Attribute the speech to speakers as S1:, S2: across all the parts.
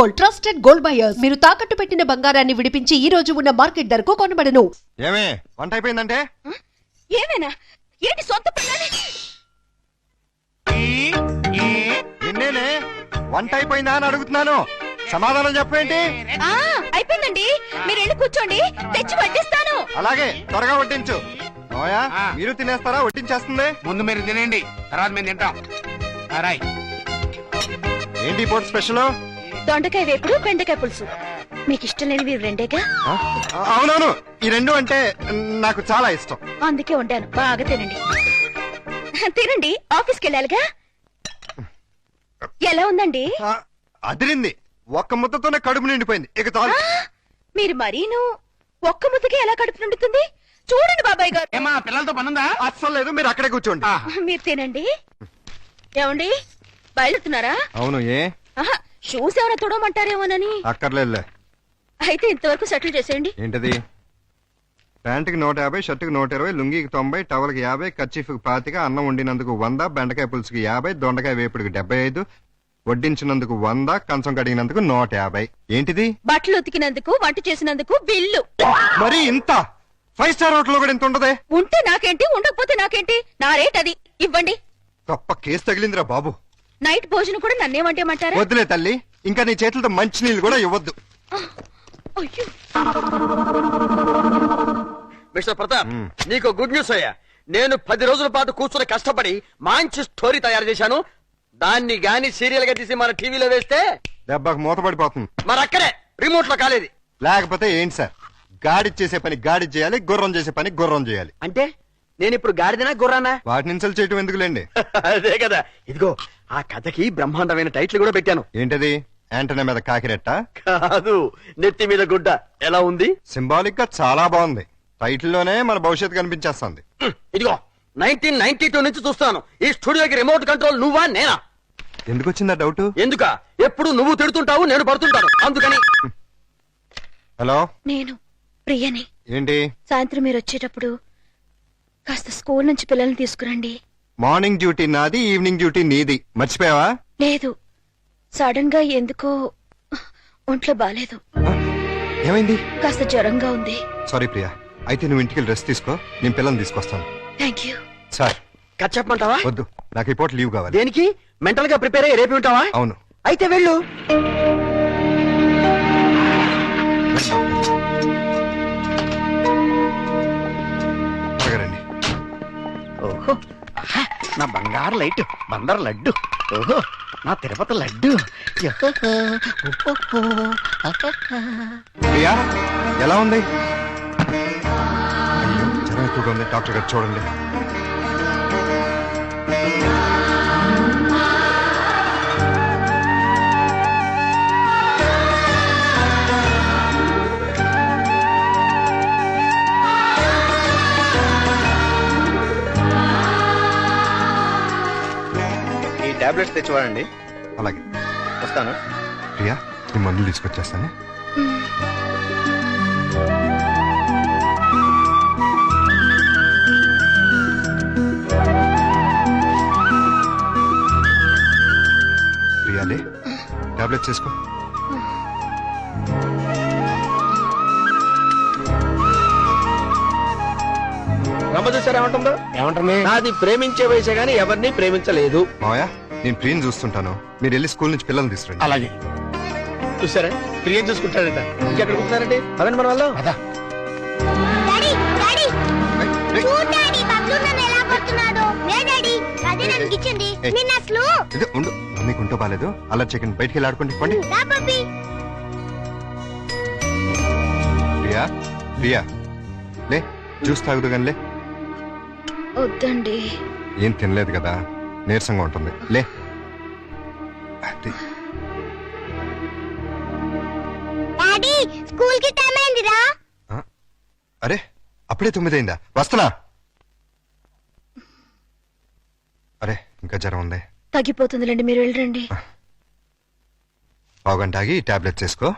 S1: Gold, trusted gold buyers. మీరు తాకట్టు పెట్టిన బంగారాన్ని విడిపించి ఈ రోజు ఉన్న మార్కెట్ ధరకు కొనబడను.
S2: ఏమే వంట అయిపోయిందంటే?
S3: ఏమేనా? ఏంటి సొంత పిల్లని?
S2: నిన్నేనే వంట అయిపోయిందా అని అడుగుతున్నాను, సమాధానం చెప్పేంటి?
S3: అయిపోయిందండి, మీరు వెళ్ళి కూర్చోండి, తెచ్చి వడ్డిస్తాను.
S2: అలాగే, త్వరగా వడ్డించు. నోయా, మీరు తినేస్తారా? వడ్డించేస్తుంది.
S4: ముందు మీరు తినండి, తర్వాత మేము తింటాం.
S2: ఏంటి ఇప్పుడు స్పెషల్?
S3: దొండకాయ వేపుడు, బెండకాయ పులుసు. మీకు ఇష్టం లేనివి రెండేగా?
S2: అవునవును, ఈ రెండు అంటే నాకు చాలా ఇష్టం.
S3: అందుకే వండాను, బాగా తినండి. తినండి, ఆఫీస్కి వెళ్ళాలిగా. ఎలా ఉందండి?
S2: అదిరింది. ఒక్క ముద్దతోనే కడుపు నిండిపోయింది. ఇక చాలు.
S3: మీరు మరీను ఒక్క ముద్దకి ఎలా కడుపు నిండుతుంది? చూడండి బాబాయ్ గారు.
S4: ఏమా పిల్లలతో పనుందా?
S2: అస్సలు లేదు, మీరు అక్కడే కూర్చోండి.
S3: మీరు తినండి. ఏమండి, బయలుతున్నారా?
S2: అవును, ఏ
S3: షూస్ ఏమైనా తొడమంటారేమోనని.
S2: అక్కర్లేదులే.
S3: అయితే ఇంతవరకు సెటిల్ చేసేయండి.
S2: ఏంటది? ప్యాంటుకి 150, షర్టుకి 120, లుంగికి 90, టవల్కి 50, కర్చీఫ్కి 25, అన్నం వండినందుకు 100, బెండకాయ పులుసుకి 50, దొండకాయ వేపుడికి 75, వడ్డించినందుకు 100, కంచం కడిగినందుకు 150. ఏంటిది?
S3: బట్టలు ఉతికినందుకు, వంట చేసినందుకు బిల్లు.
S2: మరి ఇంత? 5 స్టార్ హోటల్ కూడా ఇంత ఉండదే?
S3: ఉంటే నాకేంటి, ఉండకపోతే నాకేంటి? నా రేట్ అది. ఇవ్వండి.
S2: గొప్ప కేసు తగిలిందిరా బాబు.
S3: నైట్ భోజనం కూడా నన్నేమంటేమంటారా?
S2: వద్దులే తల్లి, ఇంకా నీ చేతులతో మంచి నీళ్ళు కూడా ఇవ్వద్దు.
S3: అయ్యో,
S5: మిస్టర్ ప్రతాప్, నీకు గుడ్ న్యూస్ అయ్యా. నేను 10 రోజుల పాటు కూర్చుని కష్టపడి మంచి స్టోరీ తయారు చేశాను. దాన్ని గాని సీరియల్ గా తీసి మన టీవీలో వేస్తే
S2: దెబ్బకు మూతపడిపోతుంది.
S5: మరి అక్కడే రిమోట్ లో కాలేదు.
S2: లేకపోతే ఏంటి సార్, గాడి చేసే పని గాడి చేయాలి, గుర్రం చేసే పని గుర్రం చేయాలి.
S5: అంటే నేను ఇప్పుడు గాడిదనా గుర్రానా?
S2: వాటిని ఇన్సల్ట్ చేయటం ఎందుకులేండి.
S5: అదే కదా. ఇదిగో ఆ కథకి బ్రహ్మాండమైన టైటిల్ కూడా పెట్టాను.
S2: ఏంటది? యాంటనా మీద కాకిరెట్ట?
S5: కాదు, నెత్తి మీద గుడ్డ. ఎలా ఉంది?
S2: సింబాలిక్ గా చాలా బాగుంది. టైటిల్ లోనే మన భవిష్యత్తు కనిపించేస్తుంది.
S5: ఇదిగో 1992 నుంచి చూస్తాను ఈ స్టూడియోకి రిమోట్ కంట్రోల్ నువ్వా నేనా?
S2: ఎందుకు వచ్చిందా డౌట్?
S5: ఎందుక? ఎప్పుడు నువ్వు తిడుతుంటావు, నేను పడుతుంటాను, అందుకని.
S2: హలో,
S3: నేను ప్రియని.
S2: ఏంటి?
S3: సాయంత్రం మీరు వచ్చేటప్పుడు కాస్త స్కూల్ నుంచి పిల్లల్ని తీసుకురండి.
S2: మార్నింగ్ డ్యూటీ నాది, ఈవినింగ్ డ్యూటీ నీది. మర్చిపోయావా?
S3: లేదు, సడన్ గా ఎందుకో ఒంట్లో బాలేదు.
S2: ఏమైంది?
S3: కాస్త జ్వరంగా ఉంది.
S2: సారీ ప్రియా, అయితే నువ్వు ఇంటికి రెస్ట్ తీసుకో, నేను పిల్లల్ని తీసుకొస్తాను.
S3: Thank you.
S2: సార్
S5: కట్ చెప్పమంటావా?
S2: వద్దు, నాకు ఈ పూట లీవ్ కావాలి.
S5: దేనికి? మెంటల్ గా ప్రిపేర్ అయ్యి రేపు ఉంటావా?
S2: అవును.
S5: అయితే వెళ్ళు.
S2: రండి.
S4: ఓహో, నా బంగారు లైట్, బందర్ లడ్డు. ఓహో, నా తిరుపతి లడ్డు.
S2: ప్రియా, ఎలా ఉంది? అయ్యో, జ్వరం ఎక్కువగా ఉంది, డాక్టర్ గారు చూడండి.
S5: ఈ టాబ్లెట్స్ తెచ్చివాడండి.
S2: అలాగే,
S5: వస్తాను.
S2: ప్రియా, నీ మందులు తీసుకొచ్చేస్తాను. ప్రియాలే, టాబ్లెట్స్ చేసుకో.
S5: రమ్మ చూసారా ఏమంటుందో?
S4: ఏమంటుంది?
S5: నాది ప్రేమించే వయసే గానీ ఎవరిని ప్రేమించలేదు.
S2: మావయ్య, నేను ప్రియని చూస్తుంటాను, మీరు వెళ్ళి స్కూల్ నుంచి పిల్లల్ని తీసుకురండి.
S4: అలాగే.
S5: చూసారా, ప్రియం చూసుకుంటాడట. ఇంకెక్కడ కూర్చున్నారంటే పదండి మన వాళ్ళు.
S4: అదా
S6: డాడీ డాడీ
S2: రేయ్,
S6: చూడు డాడీ బబ్లు నన్ను ఎలా కొడుతున్నాడు. లే డాడీ, అదే నాకు ఇచ్చింది.
S2: ఏయ్.
S6: నిన్న అసలు
S2: ఇది ఉండు, మీకు ఉంటో బాలేదు. అలా చికెన్ బయటికి వెళ్ళి ఆడుకోండి. పండి.
S6: రా బబ్బీ.
S2: ప్రియా, ప్రియా లే, జ్యూస్ తాగుదు కానీ లే.
S3: వద్దండి.
S2: ఏం తినలేదు కదా, నీరసంగా ఉంటుంది. లే. అది.
S6: డాడీ, స్కూల్ కి టైం అయిందిరా.
S2: అరే, అప్పుడే 9 అయిందా? వస్తున్నా. అరే, ఇంకా జ్వరం ఉంది.
S3: తగ్గిపోతుందిలేండి, మీరు వెళ్ళండి.
S2: పావుగంట ఆగి టాబ్లెట్స్ వేసుకో.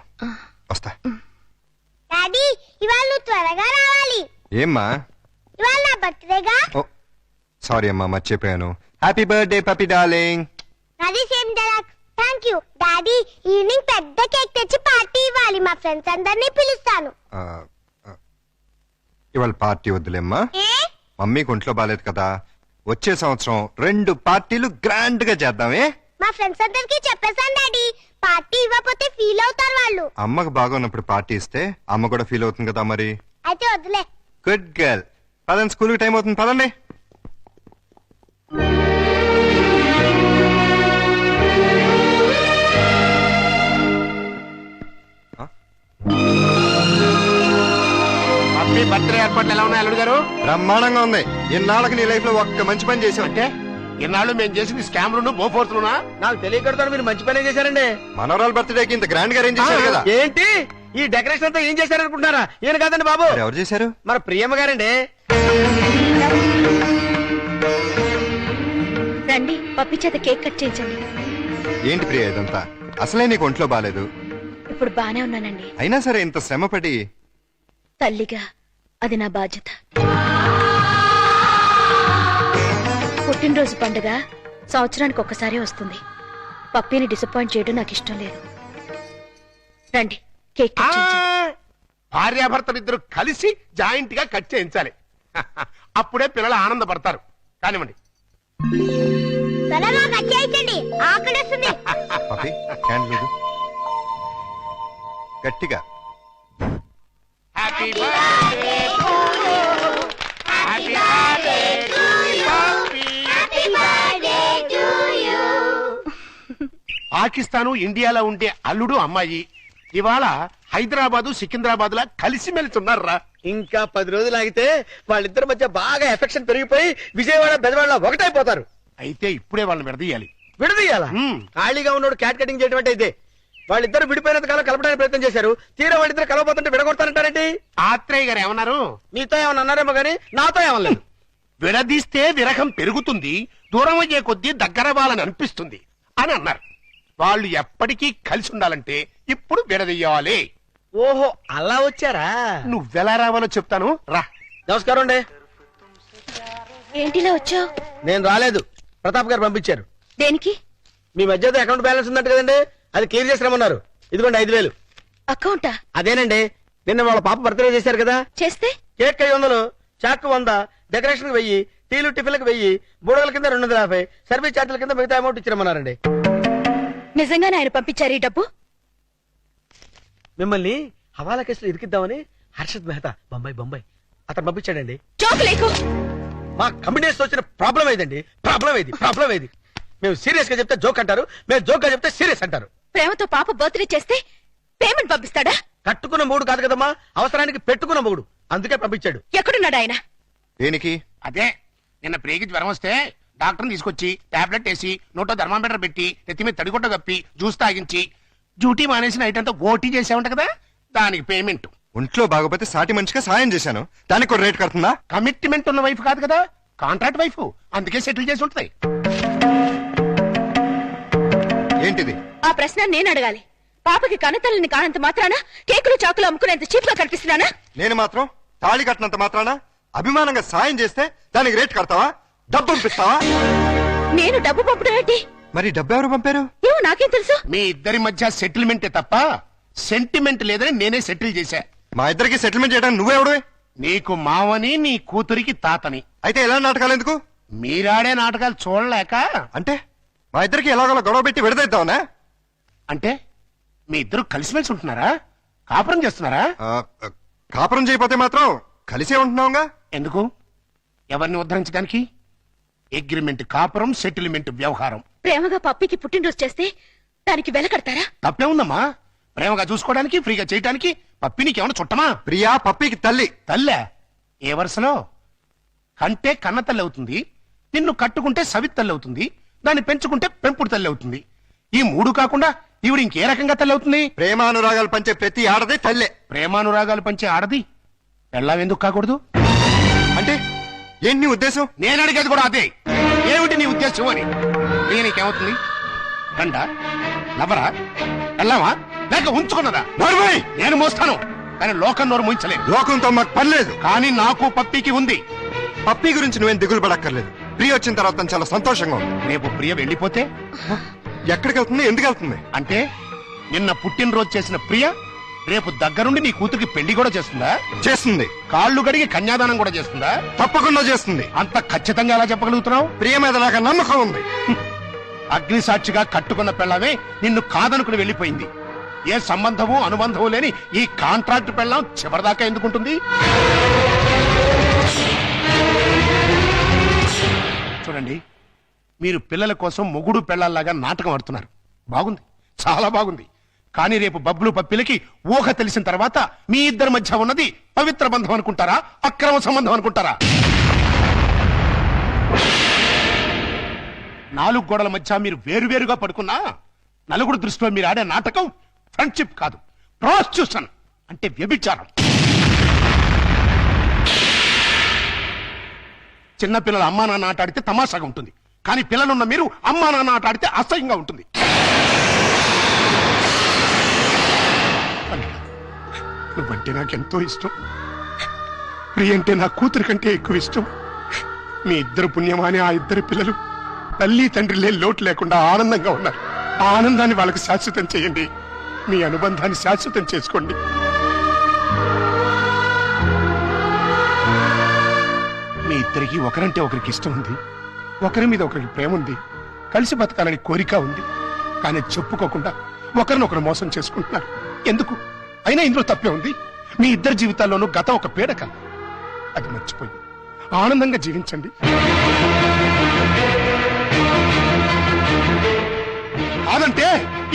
S2: వస్తా.
S6: డాడీ, ఇవాళ నువ్వు త్వరగా రావాలి.
S2: ఏమ్మా?
S6: ఇవాళ నా బర్త్డేగా.
S2: ఓ సారీ అమ్మా, మర్చిపోయాను. Happy birthday పపి darling.
S6: నాది same dialogue. Thank you daddy. Evening పెద్ద కేక్ తెచ్చి పార్టీ ఇవ్వాలి. మా ఫ్రెండ్స్ అందరినీ పిలుస్తాను.
S2: ఆ, ఆ, ఇవాళ పార్టీ వద్దులేమ్మా.
S6: ఏ
S2: మమ్మీకి ఒంట్లో బాలేదు కదా, వచ్చే సంవత్సరం 2 పార్టీలు గ్రాండ్ గా చేద్దామే.
S6: మా ఫ్రెండ్స్ అందరికి చెప్పేశాను డాడీ. పార్టీ ఇవ్వకపోతే ఫీల్ అవుతారు వాళ్ళు.
S2: అమ్మకు బాగున్నప్పుడు పార్టీ ఇస్తే అమ్మ కూడా ఫీల్ అవుతుంది కదా మరి.
S6: అయితే వద్దులే.
S2: Good girl. పదండి, స్కూల్కి టైం అవుతుంది, పదండి.
S7: హ్యాపీ బర్త్డే ఏర్పాట్లు ఎలా ఉన్నాయి అల్లుడు గారు?
S2: బ్రహ్మాండంగా ఉంది. ఇన్నాళ్ళకి నీ లైఫ్ లో ఒక్క మంచి పని చేసావు.
S7: అంటే ఇన్నాళ్ళు మేము చేసింది స్కామ్లను బోఫోర్స్లునా?
S5: నాకు తెలియకడతాను, మీరు మంచి పనే చేశారండి.
S2: మనవరాల బర్త్డేకి ఇంత గ్రాండ్ గా అరేంజ్ చేశారు కదా.
S5: ఏంటి ఈ డెకరేషన్ అంతా ఏం చేశారనుకుంటున్నారా? ఈయన కాదండి బాబు,
S2: మరి ఎవరు చేశారు?
S5: మన ప్రియమ్మ గారండి.
S3: రండి, పప్పి చేత కేక్ కట్ చేయించండి.
S2: ఏంటి ప్రియ ఇదంతా? అసలే నీకు ఒంట్లో బాలేదు.
S3: ఇప్పుడు బానే ఉన్నానండి.
S2: అయినా సరే ఇంత శ్రమపడి.
S3: తల్లిగా అది నా బాధ్యత. పుట్టినరోజు పండుగ సంవత్సరానికి ఒక్కసారి వస్తుంది. పప్పిని డిసప్పాయింట్ చేయడం నాకు ఇష్టం లేదు. రండి, కేక్ కట్ చేయించండి.
S7: భార్యాభర్తలిద్దరు కలిసి జాయింట్ గా కట్ చేయించాలి. అప్పుడే పిల్లలు ఆనందపడతారు. కానివ్వండి.
S6: త్వరగా కట్ చేయించండి, ఆకలిస్తుంది.
S2: పప్పి క్యాండిల్ లేదు. గట్టిగా.
S7: Happy birthday to you. Happy birthday to you. Pakistan ఇండియాలో ఉండే అల్లుడు అమ్మాయి ఇవాళ హైదరాబాదు సికింద్రాబాద్ లా కలిసి మెలుతున్నారా?
S5: ఇంకా 10 రోజులు ఆగితే వాళ్ళిద్దరి మధ్య బాగా ఎఫెక్షన్ పెరిగిపోయి విజయవాడ బెజవాడ ఒకటైపోతారు.
S7: అయితే ఇప్పుడే వాళ్ళని విడదీయాలి.
S5: విడదీయాలా? ఖాళీగా ఉన్నోడు క్యాట్ కటింగ్ చేయడం అంటే ఇదే. వాళ్ళిద్దరు విడిపోయినంత కాలం కలపడానికి ప్రయత్నం చేశారు. తీరా వాళ్ళిద్దరు కలవబోతుంటే విడగొడతారంటారేంటి?
S7: ఆత్రేయ గారు ఏమన్నారు?
S5: మీతో ఏమన్నా అన్నారేమో గానీ నాతో ఏమనలేదు.
S7: విడదీస్తే విరహం పెరుగుతుంది, దూరం అయ్యే కొద్దీ దగ్గర వాళ్ళని అనిపిస్తుంది అని అన్నారు. వాళ్ళు ఎప్పటికీ కలిసి ఉండాలంటే ఇప్పుడు విడదీయాలి.
S5: ఓహో, అలా వచ్చారా?
S7: నువ్వెలా రావాలో చెప్తాను రా.
S5: నమస్కారం అండి.
S3: ఏంటిలా వచ్చావు?
S5: నేను రాలేదు, ప్రతాప్ గారు పంపించారు.
S3: దేనికి?
S5: మీ మధ్యతో అకౌంట్ బ్యాలెన్స్ ఉందంట కదండి, అది క్లియర్ చేసి రమ్మన్నారు. ఇదిగోండి 5,000.
S3: అకౌంటా?
S5: అదేనండి, నిన్న వాళ్ళ పాప బర్త్డే చేశారు కదా.
S3: చేస్తే
S5: కేక్ 500, చాక్ 100, డెకరేషన్ కి 1000, టీలు టిఫిన్లకు 1000, బుడగల కింద 250, సర్వీస్ ఛార్జీల కింద మిగతా అమౌంట్ ఇచ్చిరమ్మన్నారండి.
S3: నిజంగానే ఆయన పంపించారు ఈ డబ్బు?
S5: మిమ్మల్ని హవాలా కేసులో ఇరికిద్దామని హర్షద్ మెహతా బొంబాయి అతను పంపించాడండి.
S3: జోక్ లేకు.
S5: మా కంపెనీస్ వచ్చిన ప్రాబ్లం ఏదండి? ప్రాబ్లం ఏది? మేము సీరియస్ గా చెప్తే జోక్ అంటారు, మేము జోక్ గా చెప్తే సీరియస్ అంటారు.
S3: ప్రేమతో పాప బర్త్డే చేస్తే పేమెంట్ పంపిస్తాడా?
S5: కట్టుకున్న మూడు కాదు కదమ్మా, అవసరానికి పెట్టుకున్న మూడు, అందుకే పంపించాడు.
S3: ఎక్కడున్నాడు ఆయన?
S2: దేనికి?
S7: అదే నిన్న ప్రేగి జ్వరం వస్తే డాక్టర్ని తీసుకొచ్చి టాబ్లెట్ వేసి నోట్లో థర్మామీటర్ పెట్టి నెత్తి మీద తడిగుడ్డ కప్పి జ్యూస్ తాగించి డ్యూటీ మానేసి నైట్ అంతా ఓటీ చేసామంట కదా, దానికి పేమెంట్.
S2: ఒంట్లో బాగోపోతే సాటి మనిషిగా సాయం చేశాను, దానికి కూడా రేట్ కడుతుందా?
S7: కమిట్మెంట్ ఉన్న వైఫ్ కాదు కదా, కాంట్రాక్ట్ వైఫ్, అందుకే సెటిల్ చేసి ఉంటుంది.
S2: ఏంటిది?
S3: ఆ ప్రశ్న నేను అడగాలి. పాపకి కనతల్లిని కానంత మాత్రాన కేకులు చాకులు అమ్ముకునేంత చీప్ గా కనిపిస్తున్నానా?
S2: నేను మాత్రం తాళి కట్టినంత మాత్రాన అభిమానంగా సాయం చేస్తే దానికి రేట్ కడతావా? డబ్బు పంపిస్తావా?
S3: నేను డబ్బు పంపడం ఏంటి?
S2: మరి డబ్బు ఎవరు పంపారు?
S3: ఏమో నాకేం తెలుసు.
S7: మీ ఇద్దరి మధ్య సెటిల్మెంటే తప్ప సెంటిమెంట్ లేదని నేనే సెటిల్ చేశా.
S2: మా ఇద్దరికి సెటిల్మెంట్ చేయడానికి నువ్వెవడు?
S7: నీకు మావని, నీ కూతురికి తాతని.
S2: అయితే ఎలా నాటకాలు ఎందుకు?
S7: మీరాడే నాటకాలు చూడలేక.
S2: అంటే మా ఇద్దరికి ఎలాగోలా గొడవ పెట్టి విడదీద్దామనా?
S7: అంటే మీ ఇద్దరు కలిసిమెలిసి ఉంటున్నారా? కాపురం చేస్తున్నారా?
S2: కాపురం చేయకపోతే మాత్రం కలిసే ఉంటున్నావుగా.
S7: ఎందుకు? ఎవరిని ఉద్ధరించడానికి? అగ్రిమెంట్ కాపురం, సెటిల్మెంట్ వ్యవహారం.
S3: ప్రేమగా పప్పికి పుట్టినరోజు చేస్తే దానికి వెల కడతారా?
S7: తప్పే ఉందమ్మా. ప్రేమగా చూసుకోవడానికి, ఫ్రీగా చేయడానికి పప్పి నీకేమన్నా చుట్టమా?
S2: ప్రియా పప్పికి తల్లి.
S7: తల్లే? ఏ వరుసలో? కంటే కన్న తల్లి అవుతుంది, నిన్ను కట్టుకుంటే సవిత్ తల్లి అవుతుంది, దాన్ని పెంచుకుంటే పెంపుడు తల్లి అవుతుంది. ఈ మూడు కాకుండా ఈవిడ ఇంకే రకంగా తల్లి అవుతుంది?
S2: ప్రేమానురాగాలు పంచే ప్రతి ఆడది తల్లే.
S7: ప్రేమానురాగాలు పంచే ఆడది పెళ్ళాం ఎందుకు కాకూడదు?
S2: అంటే ఏంటి నీ ఉద్దేశం?
S7: నేను అడిగేది కూడా అదే. ఏమిటి నీ ఉద్దేశం అని. నీకేమవుతుంది? గండ, లవరా, పెళ్ళామా, లేక ఉంచుకున్నదా?
S2: నోర్మై!
S7: నేను మోస్తాను, కానీ లోకం నోరు మోయించలేదు.
S2: లోకంతో మాకు పని లేదు.
S7: కానీ నాకు పప్పికి ఉంది.
S2: పప్పి గురించి నువ్వేం దిగులు పడక్కర్లేదు. ప్రియ వచ్చిన తర్వాత తను చాలా సంతోషంగా ఉంది.
S7: రేపు ప్రియ వెళ్ళిపోతే
S2: ఎక్కడికి వెళ్తుంది, ఎందుకు వెళ్తుంది?
S7: అంటే నిన్న పుట్టినరోజు చేసిన ప్రియ రేపు దగ్గరుండి నీ కూతురికి పెళ్లి కూడా చేస్తుందా?
S2: చేస్తుంది.
S7: కాళ్ళు గడిగి కన్యాదానం కూడా చేస్తుందా?
S2: తప్పకుండా చేస్తుంది.
S7: అంత ఖచ్చితంగా ఎలా చెప్పగలుగుతున్నావు?
S2: ప్రియ మీద నాకు నమ్మకం ఉంది.
S7: అగ్ని సాక్షిగా కట్టుకున్న పెళ్ళమే నిన్ను కాదనుకుని వెళ్ళిపోయింది. ఏ సంబంధము అనుబంధము లేని ఈ కాంట్రాక్ట్ పెళ్ళం చివరిదాకా ఎందుకుంటుంది? చూడండి, మీరు పిల్లల కోసం మొగుడు పెళ్ళాల్లాగా నాటకం ఆడుతున్నారు. బాగుంది, చాలా బాగుంది. కానీ రేపు బబ్బులు పప్పిలకి ఊహ తెలిసిన తర్వాత మీ ఇద్దరి మధ్య ఉన్నది పవిత్ర బంధం అనుకుంటారా, అక్రమ సంబంధం అనుకుంటారా? 4 గోడల మధ్య మీరు వేరువేరుగా పడుకున్నా నలుగురు దృష్టిలో మీరు ఆడే నాటకం ఫ్రెండ్షిప్ కాదు, ప్రాస్టిట్యూషన్ అంటే వ్యభిచారం. చిన్నపిల్లల అమ్మా నాన్న ఆట ఆడితే తమాషాగా ఉంటుంది, కానీ పిల్లలున్న మీరు అమ్మా నాన్న ఆట ఆడితే అసహ్యంగా ఉంటుంది. నువ్వంటే నాకెంతో ఇష్టం. ప్రియ అంటే నా కూతురు కంటే ఎక్కువ ఇష్టం. మీ ఇద్దరు పుణ్యమాని ఆ ఇద్దరు పిల్లలు తల్లి తండ్రి లేని లోటు లేకుండా ఆనందంగా ఉన్నారు. ఆ ఆనందాన్ని వాళ్ళకి శాశ్వతం చేయండి. మీ అనుబంధాన్ని శాశ్వతం చేసుకోండి. మీ ఇద్దరికి ఒకరంటే ఒకరికి ఇష్టం ఉంది, ఒకరి మీద ఒకరికి ప్రేమ ఉంది, కలిసి బతకాలని కోరిక ఉంది. కానీ చెప్పుకోకుండా ఒకరినొకరు మోసం చేసుకుంటున్నారు. ఎందుకు? అయినా ఇందులో తప్పే ఉంది. మీ ఇద్దరి జీవితాల్లోనూ గతం ఒక పీడక, అది మర్చిపోయి ఆనందంగా జీవించండి. కాదంటే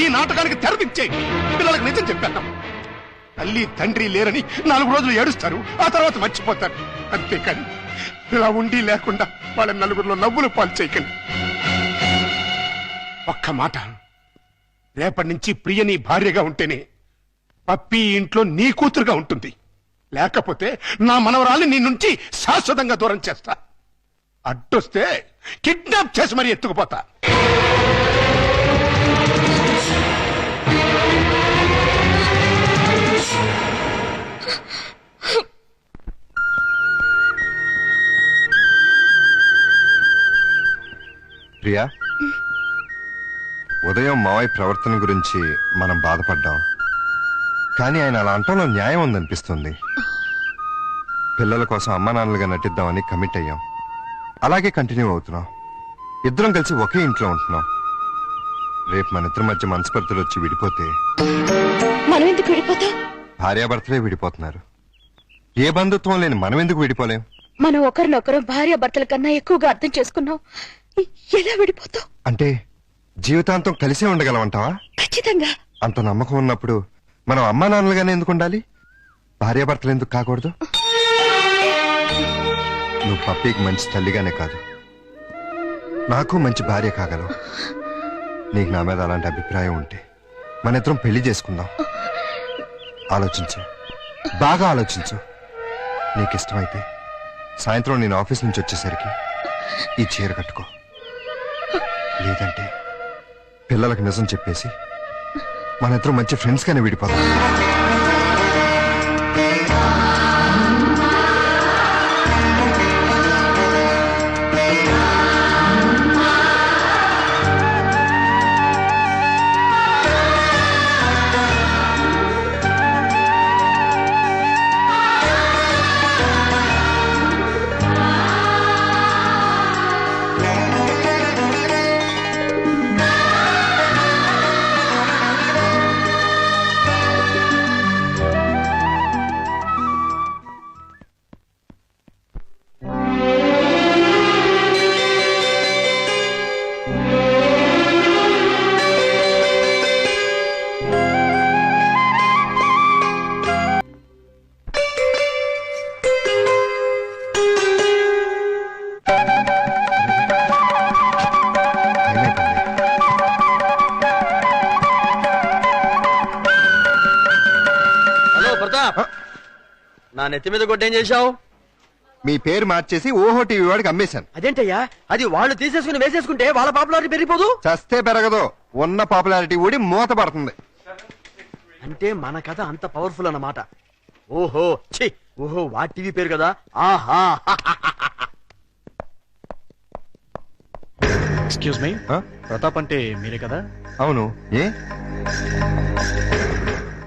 S7: ఈ నాటకానికి తెరదించేయి. పిల్లలకు నిజం చెప్పేద్దాం. తల్లి తండ్రి లేరని 4 రోజులు ఏడుస్తారు, ఆ తర్వాత మర్చిపోతారు. అంతేకాని ఇలా ఉండి లేకుండా వాళ్ళ నలుగురిలో నవ్వులు పాలు చేయకండి. ఒక్క మాట, రేపటి నుంచి ప్రియ నీ భార్యగా ఉంటేనే పప్పి ఇంట్లో నీ కూతురుగా ఉంటుంది. లేకపోతే నా మనవరాల్ని నీ నుంచి శాశ్వతంగా దూరం చేస్తా. అడ్డొస్తే కిడ్నాప్ చేసి మరీ ఎత్తుకుపోతా.
S2: ప్రియా, ఉదయం మావయ్య ప్రవర్తన గురించి మనం బాధపడ్డాం, కానీ ఆయన అలా అంటంలో న్యాయం ఉందనిపిస్తుంది. పిల్లల కోసం అమ్మా నాన్నలుగా నటిద్దామని కమిట్ అయ్యాం. అలాగే కంటిన్యూ అవుతున్నాం. ఇద్దరం కలిసి ఒకే ఇంట్లో ఉంటున్నాం. రేపు మన ఇద్దరి మధ్య మనస్పర్ధలు వచ్చి విడిపోతే
S3: మనం ఎందుకు విడిపోతాం?
S2: భార్యాభర్తలే విడిపోతున్నారు. ఏ బంధుత్వం లేని మనం ఎందుకు విడిపోలేం?
S3: మనం ఒకరినొకరు భార్యాభర్తల కన్నా ఎక్కువగా అర్థం చేసుకున్నాం. ఎలా విడిపోతాం?
S2: అంటే జీవితాంతం కలిసే ఉండగలమంటావా?
S3: ఖచ్చితంగా.
S2: అంత నమ్మకం ఉన్నప్పుడు మనం అమ్మా నాన్నలుగానే ఎందుకు ఉండాలి? భార్యాభర్తలు ఎందుకు కాకూడదు? నువ్వు పప్పీకి మంచి తల్లిగానే కాదు, నాకు మంచి భార్య కాగలవు. నీకు నా మీద అలాంటి అభిప్రాయం ఉంటే మన ఇద్దరం పెళ్లి చేసుకుందాం. ఆలోచించు, బాగా ఆలోచించు. నీకు ఇష్టమైతే సాయంత్రం నేను ఆఫీస్ నుంచి వచ్చేసరికి ఈ చీర కట్టుకో. లేదంటే పిల్లలకు నిజం చెప్పేసి మన ఇద్దరం మంచి ఫ్రెండ్స్ గానే విడిపోతాం.
S5: నా నెత్తి మీద కొట్టేం చేశావు?
S2: మీ పేరు మార్చేసి ఓహో టీవీ వాడికి అమ్మేశాను.
S5: అదేంటయ్యా, అది వాళ్ళు తీసేసుకుని వేసేసుకుంటే వాళ్ళ పాపులారిటీ పెరిగిపోదు.
S2: చస్తే పెరగదు, ఉన్న పాపులారిటీ ఊడి మూత పడుతుంది.
S5: అంటే మన కథ అంత పవర్ఫుల్ అన్నమాట. ఓహో ఛీ, ఓహో వాటి టీవీ పేరు కదా. ఆహా
S8: ఎక్స్క్యూజ్ మీ,
S2: ఆ?
S8: ప్రతాప్ అంటే మీరే కదా?
S2: అవును, ఏ?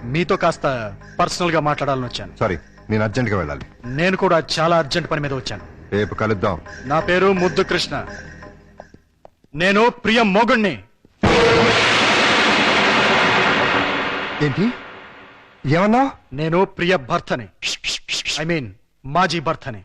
S8: మీతో కాస్త పర్సనల్ గా మాట్లాడాలని వచ్చాను.
S2: సారీ, నేను అర్జెంట్గా వెళ్ళాలి.
S8: నేను కూడా చాలా అర్జెంట్ పని మీద వచ్చాను.
S2: రేపు కలుద్దాం.
S8: నా పేరు ముద్దు కృష్ణ. నేను ప్రియ మొగుణ్ణి.
S2: ఏంటి ఏమన్నా?
S8: నేను ప్రియ భర్తని, ఐ మీన్ మాజీ భర్తని.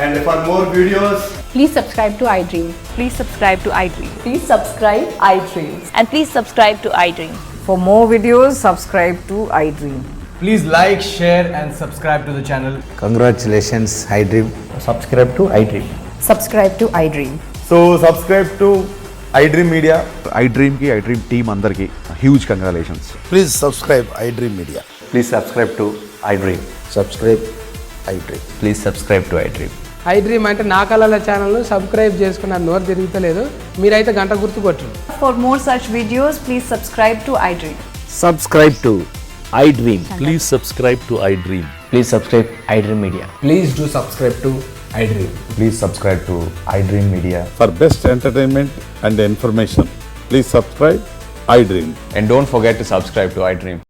S9: And for more videos,
S10: Please subscribe to iDream.
S11: Please subscribe to iDream.
S10: Please subscribe iDream.
S11: And please subscribe to iDream.
S10: For more videos, subscribe to iDream.
S9: please like, share, and subscribe to the channel.
S12: Congratulations, iDream.
S9: Subscribe to iDream.
S10: Subscribe to iDream.
S9: So, subscribe to iDream Media.
S12: iDream ki iDream team andarki huge congratulations.
S7: Please subscribe I dream media.
S12: Please subscribe to iDream.
S7: Subscribe I dream.
S12: Please subscribe to iDream.
S10: iDream అంటే నా కళల ఛానల్ను subscribe చేసుకున్న నోరు తిరుగుతలేదు. మీరైతే గంట గుర్తు కొట్టండి.
S11: For more such videos, please subscribe to iDream.
S12: Subscribe to iDream.
S8: Please subscribe to iDream.
S12: Please subscribe iDream Media.
S9: Please do subscribe to iDream.
S12: Please subscribe to iDream Media.
S13: For best entertainment and information, please subscribe iDream.
S12: And don't forget to subscribe to iDream.